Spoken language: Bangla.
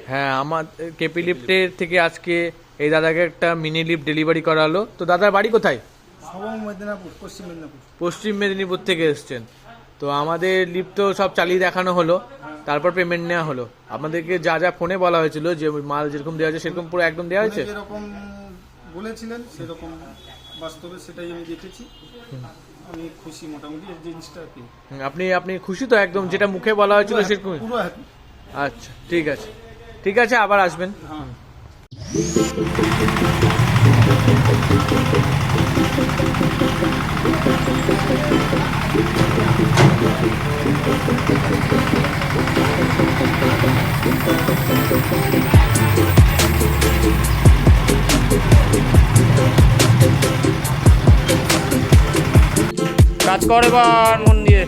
হ্যাঁ, আমার কেপি লিফটের থেকে আজকে এই দাদাকে একটা মিনি লিফট ডেলিভারি করা হলো। তো দাদার বাড়ি কোথায়? মেদিনীপুর, পশ্চিম মেদিনীপুর। পশ্চিম মেদিনীপুর থেকে এসছেন। তো আমাদের লিফট তো সব চালিয়ে দেখানো হলো, তারপর পেমেন্ট নেওয়া হলো। আপনাদেরকে যা যা ফোনে বলা হয়েছিল, যে মাল যেরকম দেওয়া হয়েছে সেরকম পুরো একদম দেওয়া হয়েছে? যেরকম বলেছিলেন সেরকম বাস্তবে সেটাই আমি দেখেছি। আমি খুশি মোটামুটি এই জিনিসটা কি। আপনি আপনি খুশি তো একদম, যেটা মুখে বলা হয়েছিল সেরকম? পুরো হ্যাপি। আচ্ছা, ঠিক আছে, ঠিক আছে, আবার আসবেন। হ্যাঁ। কাজ করে এবার মন দিয়ে।